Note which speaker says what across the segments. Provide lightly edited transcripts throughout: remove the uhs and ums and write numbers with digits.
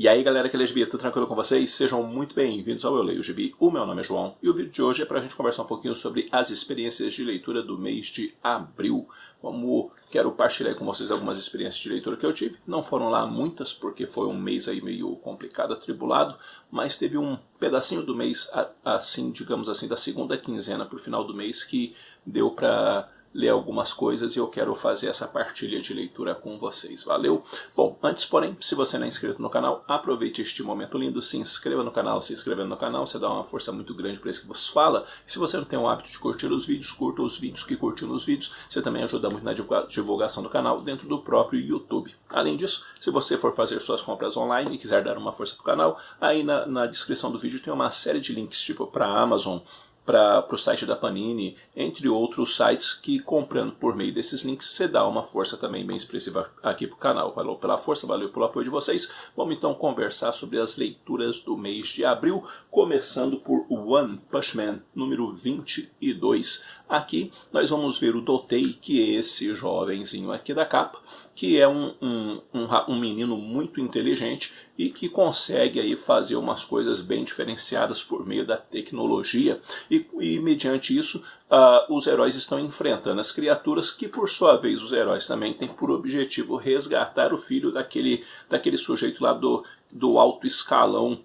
Speaker 1: E aí galera que lê Gibi, tudo tranquilo com vocês? Sejam muito bem-vindos ao Eu Leio Gibi. O meu nome é João e o vídeo de hoje é para a gente conversar um pouquinho sobre as experiências de leitura do mês de abril. Quero partilhar com vocês algumas experiências de leitura que eu tive. Não foram lá muitas porque foi um mês aí meio complicado, atribulado, mas teve um pedacinho do mês, assim, digamos assim, da segunda quinzena para o final do mês que deu para ler algumas coisas e eu quero fazer essa partilha de leitura com vocês, valeu? Bom, antes porém, se você não é inscrito no canal, aproveite este momento lindo, se inscreva no canal, se inscrevendo no canal, você dá uma força muito grande para isso que você fala. E se você não tem o hábito de curtir os vídeos, curta os vídeos que curtiu nos vídeos, você também ajuda muito na divulgação do canal dentro do próprio YouTube. Além disso, se você for fazer suas compras online e quiser dar uma força para o canal, aí na descrição do vídeo tem uma série de links tipo para a Amazon, para o site da Panini, entre outros sites que comprando por meio desses links você dá uma força também bem expressiva aqui para o canal. Valeu pela força, valeu pelo apoio de vocês. Vamos então conversar sobre as leituras do mês de abril, começando por One Punch Man, número 22. Aqui nós vamos ver o Dotei, que é esse jovenzinho aqui da capa, que é um menino muito inteligente e que consegue aí fazer umas coisas bem diferenciadas por meio da tecnologia e mediante isso os heróis estão enfrentando as criaturas que por sua vez os heróis também têm por objetivo resgatar o filho daquele sujeito lá do alto escalão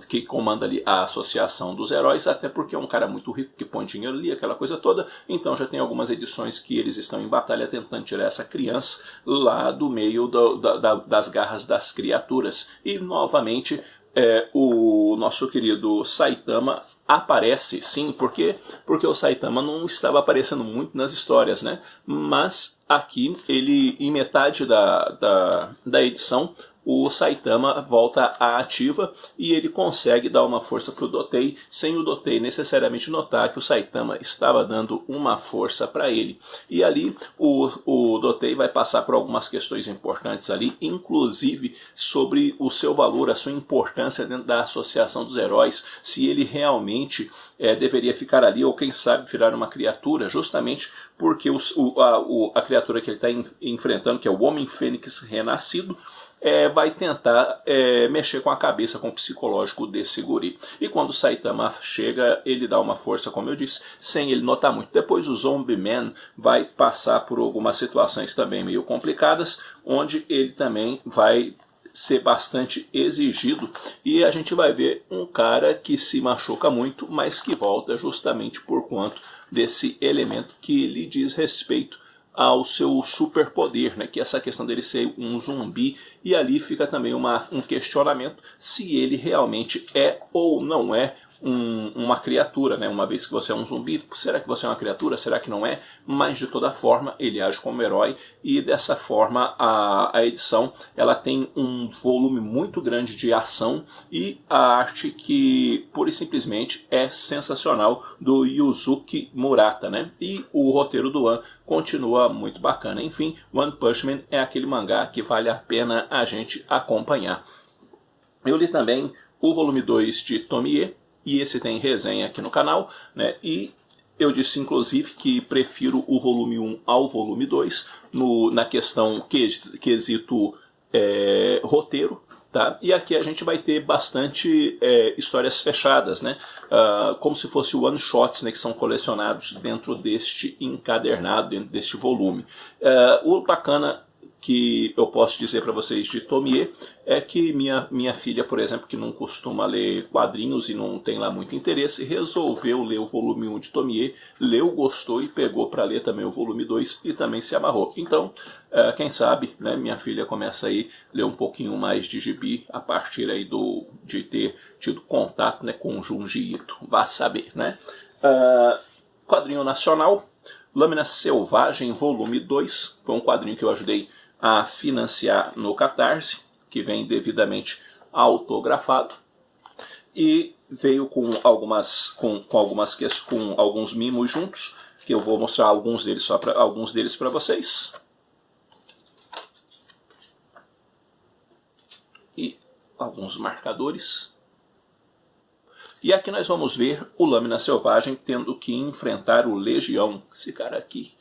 Speaker 1: que comanda ali a associação dos heróis, até porque é um cara muito rico que põe dinheiro ali, aquela coisa toda. Então já tem algumas edições que eles estão em batalha tentando tirar essa criança lá do meio das garras das criaturas. E novamente o nosso querido Saitama aparece, sim, porque o Saitama não estava aparecendo muito nas histórias, né? Mas aqui, ele em metade da edição, o Saitama volta à ativa e ele consegue dar uma força para o Dotei, sem o Dotei necessariamente notar que o Saitama estava dando uma força para ele. E ali o Dotei vai passar por algumas questões importantes ali, inclusive sobre o seu valor, a sua importância dentro da associação dos heróis, se ele realmente deveria ficar ali ou quem sabe virar uma criatura, justamente porque a criatura que ele está enfrentando, que é o Homem-Fênix renascido, vai tentar mexer com a cabeça, com o psicológico desse guri. E quando o Saitama chega, ele dá uma força, como eu disse, sem ele notar muito. Depois o Zombie Man vai passar por algumas situações também meio complicadas, onde ele também vai ser bastante exigido e a gente vai ver um cara que se machuca muito, mas que volta justamente por conta desse elemento que lhe diz respeito ao seu superpoder, né? Que é essa questão dele ser um zumbi, e ali fica também um questionamento se ele realmente é ou não é uma criatura, né? Uma vez que você é um zumbi, será que você é uma criatura? Será que não é? Mas de toda forma ele age como herói e dessa forma a edição ela tem um volume muito grande de ação e a arte que pura e simplesmente é sensacional do Yuzuki Murata, né? E o roteiro do One continua muito bacana. Enfim, One Punch Man é aquele mangá que vale a pena a gente acompanhar. Eu li também o volume 2 de Tomie, e esse tem resenha aqui no canal, né? E eu disse inclusive que prefiro o volume 1 ao volume 2 na questão quesito roteiro. Tá? E aqui a gente vai ter bastante histórias fechadas, né? Como se fosse one shots, né? Que são colecionados dentro deste encadernado, dentro deste volume. O bacana que eu posso dizer para vocês de Tomie é que minha filha, por exemplo, que não costuma ler quadrinhos e não tem lá muito interesse, resolveu ler o volume 1 de Tomie, leu, gostou e pegou para ler também o volume 2 e também se amarrou. Então, quem sabe, né, minha filha começa aí a ler um pouquinho mais de gibi a partir aí de ter tido contato, né, com Junji Ito, vá saber, né? Quadrinho nacional, Lâmina Selvagem, volume 2, foi um quadrinho que eu ajudei a financiar no Catarse, que vem devidamente autografado e veio com alguns mimos juntos, que eu vou mostrar alguns deles para vocês. E alguns marcadores. E aqui nós vamos ver o Lâmina Selvagem tendo que enfrentar o Legião, esse cara aqui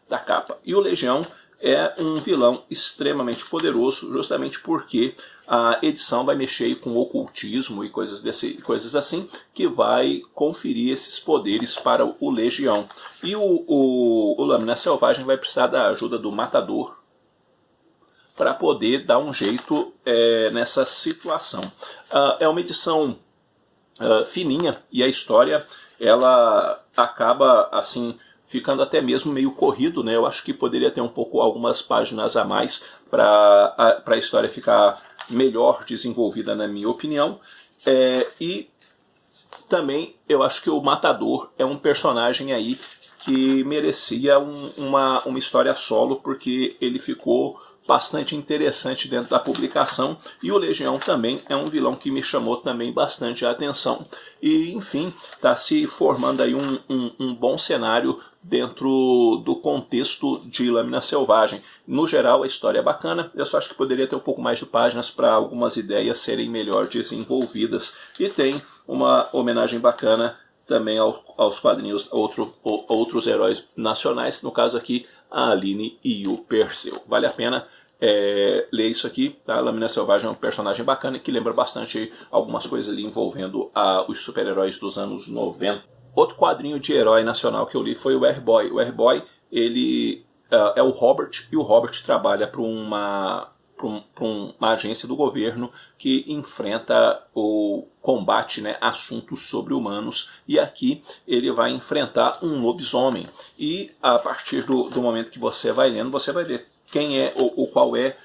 Speaker 1: da capa. E o Legião é um vilão extremamente poderoso, justamente porque a edição vai mexer com ocultismo e coisas assim, que vai conferir esses poderes para o Legião. E o Lâmina Selvagem vai precisar da ajuda do Matador para poder dar um jeito nessa situação. É uma edição fininha, e a história ela acaba assim ficando até mesmo meio corrido, né? Eu acho que poderia ter algumas páginas a mais para a história ficar melhor desenvolvida, na minha opinião. E também eu acho que o Matador é um personagem aí que merecia uma história solo, porque ele ficou bastante interessante dentro da publicação, e o Legião também é um vilão que me chamou também bastante a atenção. E enfim, está se formando aí um bom cenário dentro do contexto de Lâmina Selvagem. No geral a história é bacana, eu só acho que poderia ter um pouco mais de páginas para algumas ideias serem melhor desenvolvidas. E tem uma homenagem bacana também aos quadrinhos, outros heróis nacionais, no caso aqui a Aline e o Perseu. Vale a pena ler isso aqui. A Lâmina Selvagem é um personagem bacana que lembra bastante algumas coisas ali envolvendo os super-heróis dos anos 90. Outro quadrinho de herói nacional que eu li foi o R-Boy. O R-Boy, ele é o Robert, e o Robert trabalha para uma agência do governo que enfrenta ou combate, né, assuntos sobre-humanos, e aqui ele vai enfrentar um lobisomem. E a partir do momento que você vai lendo, você vai ver quem é ou qual é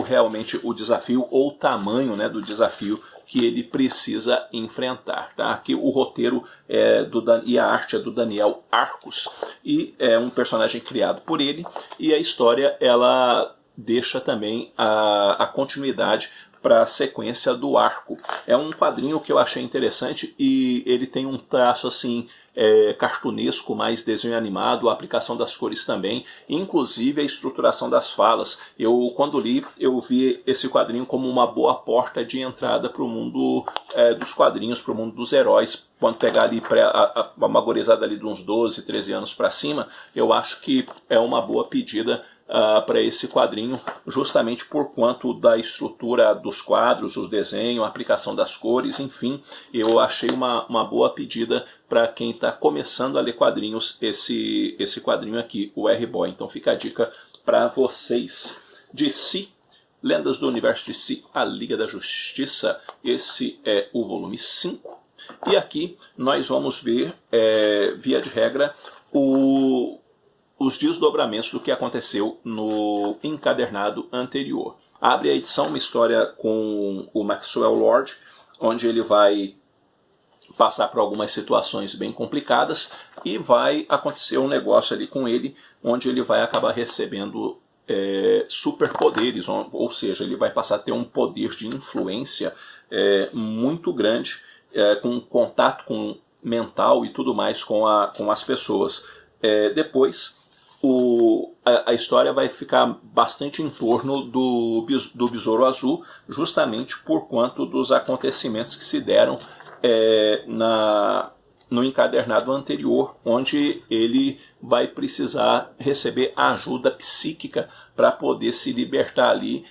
Speaker 1: realmente o desafio ou o tamanho, né, do desafio que ele precisa enfrentar. Tá? Aqui o roteiro e a arte é do Daniel Arcos, e é um personagem criado por ele, e a história ela deixa também a continuidade para a sequência do arco. É um quadrinho que eu achei interessante, e ele tem um traço assim cartunesco, mais desenho animado, a aplicação das cores também, inclusive a estruturação das falas. Quando li, eu vi esse quadrinho como uma boa porta de entrada para o mundo dos quadrinhos, para o mundo dos heróis. Quando pegar ali uma gurizada ali de uns 12, 13 anos para cima, eu acho que é uma boa pedida para esse quadrinho, justamente por quanto da estrutura dos quadros, o desenho, a aplicação das cores, enfim, eu achei uma boa pedida para quem está começando a ler quadrinhos, esse quadrinho aqui, o R-Boy. Então fica a dica para vocês. DC, Lendas do Universo DC, a Liga da Justiça, esse é o volume 5, e aqui nós vamos ver, via de regra, os desdobramentos do que aconteceu no encadernado anterior. Abre a edição uma história com o Maxwell Lord, onde ele vai passar por algumas situações bem complicadas, e vai acontecer um negócio ali com ele, onde ele vai acabar recebendo superpoderes, ou seja, ele vai passar a ter um poder de influência muito grande, com contato mental e tudo mais com as pessoas. Depois, a história vai ficar bastante em torno do Besouro Azul, justamente por quanto dos acontecimentos que se deram no encadernado anterior, onde ele vai precisar receber ajuda psíquica para poder se libertar ali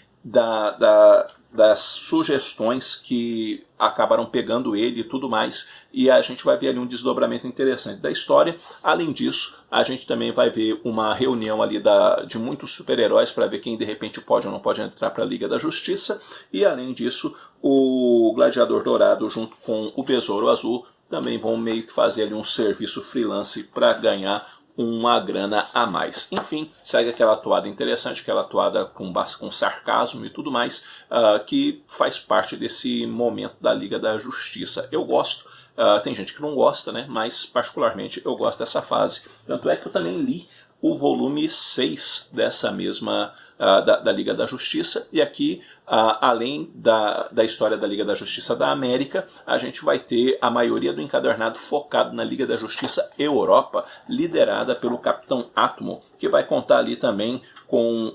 Speaker 1: das sugestões que acabaram pegando ele e tudo mais, e a gente vai ver ali um desdobramento interessante da história. Além disso, a gente também vai ver uma reunião ali de muitos super-heróis para ver quem de repente pode ou não pode entrar para a Liga da Justiça, e além disso, o Gladiador Dourado junto com o Besouro Azul também vão meio que fazer ali um serviço freelance para ganhar uma grana a mais. Enfim, segue aquela atuada interessante, aquela atuada com sarcasmo e tudo mais, que faz parte desse momento da Liga da Justiça. Eu gosto, tem gente que não gosta, né? Mas particularmente eu gosto dessa fase. Tanto é que eu também li o volume 6 dessa mesma da Liga da Justiça, e aqui, além da história da Liga da Justiça da América, a gente vai ter a maioria do encadernado focado na Liga da Justiça Europa, liderada pelo Capitão Átomo, que vai contar ali também com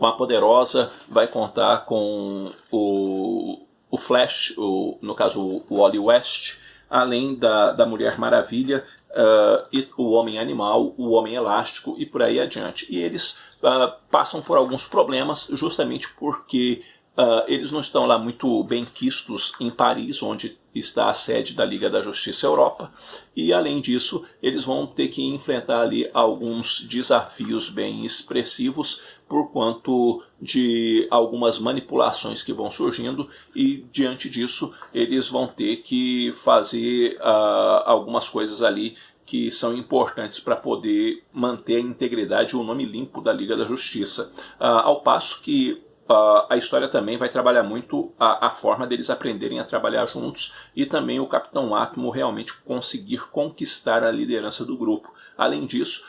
Speaker 1: a Poderosa, vai contar com o Flash, no caso o Wally West, além da Mulher Maravilha, e o homem animal, o homem elástico e por aí adiante. E eles passam por alguns problemas justamente porque eles não estão lá muito bem quistos em Paris, onde está a sede da Liga da Justiça Europa, e além disso eles vão ter que enfrentar ali alguns desafios bem expressivos por quanto de algumas manipulações que vão surgindo, e diante disso eles vão ter que fazer algumas coisas ali que são importantes para poder manter a integridade e o nome limpo da Liga da Justiça, ao passo que a história também vai trabalhar muito a forma deles aprenderem a trabalhar juntos e também o Capitão Átomo realmente conseguir conquistar a liderança do grupo. Além disso,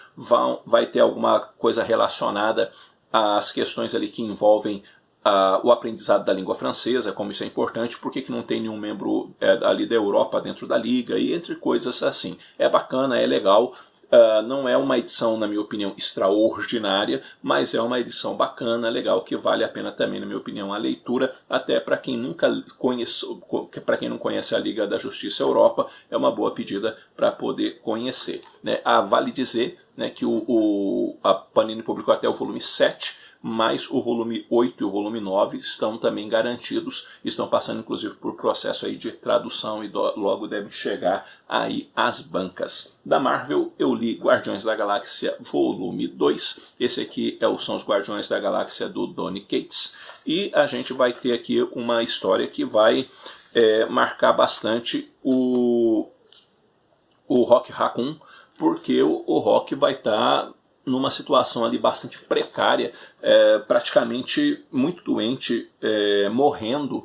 Speaker 1: vai ter alguma coisa relacionada às questões ali que envolvem o aprendizado da língua francesa, como isso é importante, por que não tem nenhum membro ali da Europa dentro da Liga, e entre coisas assim. É bacana, é legal. Não é uma edição, na minha opinião, extraordinária, mas é uma edição bacana, legal, que vale a pena também, na minha opinião, a leitura, até para quem nunca conhece, para quem não conhece a Liga da Justiça Europa, é uma boa pedida para poder conhecer, né? Vale dizer, né, que a Panini publicou até o volume 7, mas o volume 8 e o volume 9 estão também garantidos, estão passando inclusive por processo aí de tradução e logo devem chegar aí às bancas. Da Marvel eu li Guardiões da Galáxia volume 2, esse aqui são os Guardiões da Galáxia do Donny Cates, e a gente vai ter aqui uma história que vai marcar bastante o Rock Raccoon, porque o Rock vai estar numa situação ali bastante precária, praticamente muito doente, morrendo,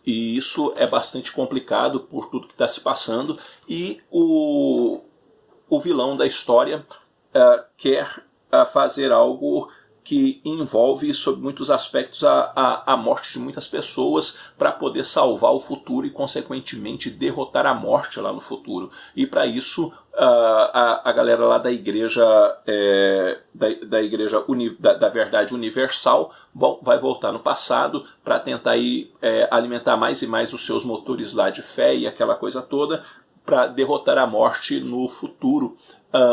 Speaker 1: e isso é bastante complicado por tudo que está se passando, e o vilão da história quer fazer algo que envolve, sob muitos aspectos, a morte de muitas pessoas para poder salvar o futuro e, consequentemente, derrotar a morte lá no futuro. E para isso, a galera lá da igreja, da igreja da Verdade Universal vai voltar no passado para tentar alimentar mais e mais os seus motores lá de fé e aquela coisa toda, para derrotar a morte no futuro.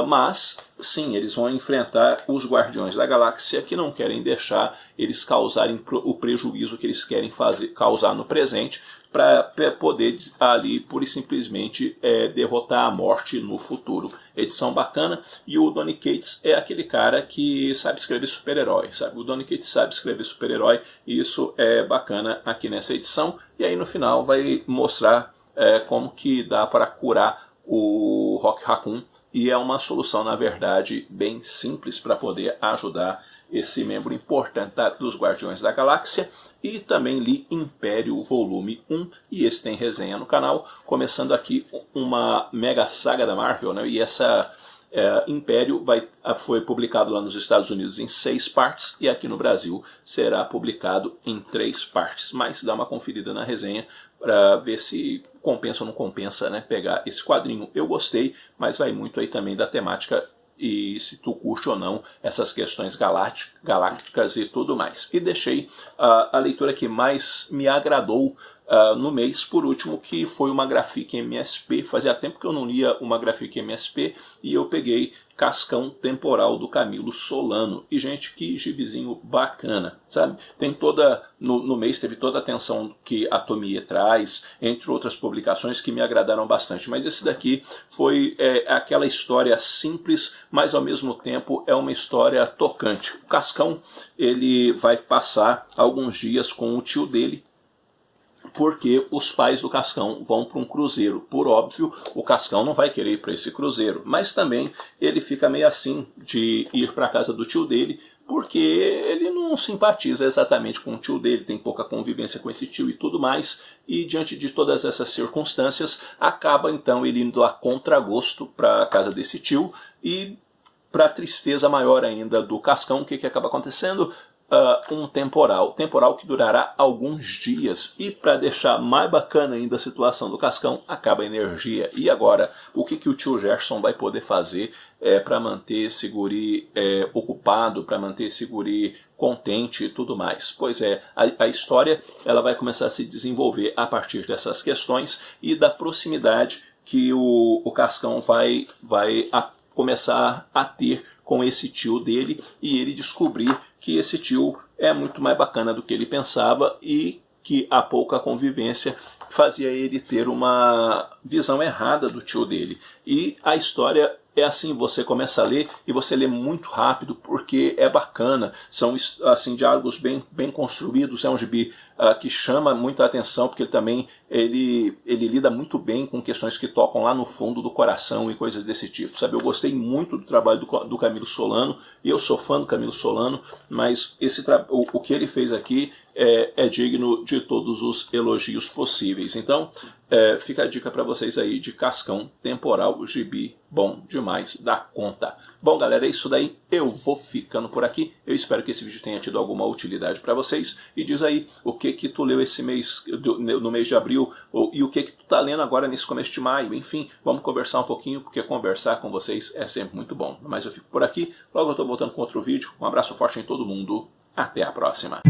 Speaker 1: Mas, sim, eles vão enfrentar os Guardiões da Galáxia, que não querem deixar eles causarem o prejuízo que eles querem causar no presente, para poder ali, pura e simplesmente, derrotar a morte no futuro. Edição bacana, e o Donny Cates é aquele cara que sabe escrever super-herói, sabe? O Donny Cates sabe escrever super-herói, e isso é bacana aqui nessa edição, e aí no final vai mostrar como que dá para curar o Rock Raccoon, e é uma solução, na verdade, bem simples para poder ajudar esse membro importante dos Guardiões da Galáxia. E também li Império volume 1, e esse tem resenha no canal, começando aqui uma mega saga da Marvel, né? E essa Império foi publicado lá nos Estados Unidos em 6 partes, e aqui no Brasil será publicado em 3 partes. Mas dá uma conferida na resenha para ver se compensa ou não compensa, né, pegar esse quadrinho. Eu gostei, mas vai muito aí também da temática e se tu curte ou não essas questões galácticas e tudo mais. E deixei a leitura que mais me agradou no mês, por último, que foi uma Graphic MSP. Fazia tempo que eu não lia uma Graphic MSP, e eu peguei Cascão Temporal do Camilo Solano. E, gente, que gibizinho bacana, sabe? Tem no mês teve toda a atenção que a Tomie traz, entre outras publicações que me agradaram bastante. Mas esse daqui foi aquela história simples, mas ao mesmo tempo é uma história tocante. O Cascão, ele vai passar alguns dias com o tio dele, porque os pais do Cascão vão para um cruzeiro. Por óbvio, o Cascão não vai querer ir para esse cruzeiro, mas também ele fica meio assim de ir para a casa do tio dele, porque ele não simpatiza exatamente com o tio dele, tem pouca convivência com esse tio e tudo mais, e diante de todas essas circunstâncias, acaba então ele indo a contragosto para a casa desse tio, e para tristeza maior ainda do Cascão, o que acaba acontecendo? Um temporal que durará alguns dias, e para deixar mais bacana ainda a situação do Cascão, acaba a energia. E agora, o que o tio Gerson vai poder fazer para manter esse guri ocupado, para manter esse guri contente e tudo mais? Pois é, a história ela vai começar a se desenvolver a partir dessas questões e da proximidade que o Cascão vai começar a ter com esse tio dele, e ele descobrir que esse tio é muito mais bacana do que ele pensava e que a pouca convivência fazia ele ter uma visão errada do tio dele. E a história é assim, você começa a ler e você lê muito rápido porque é bacana, são assim, diálogos bem construídos, é um gibi que chama muita atenção porque ele lida muito bem com questões que tocam lá no fundo do coração e coisas desse tipo, sabe? Eu gostei muito do trabalho do Camilo Solano, e eu sou fã do Camilo Solano, mas o que ele fez aqui é digno de todos os elogios possíveis. Então, fica a dica para vocês aí de Cascão Temporal, gibi bom demais da conta. Bom, galera, é isso daí. Eu vou ficando por aqui. Eu espero que esse vídeo tenha tido alguma utilidade para vocês. E diz aí o que tu leu esse mês, no mês de abril, e o que tu tá lendo agora nesse começo de maio. Enfim, vamos conversar um pouquinho, porque conversar com vocês é sempre muito bom. Mas eu fico por aqui. Logo eu tô voltando com outro vídeo. Um abraço forte em todo mundo. Até a próxima.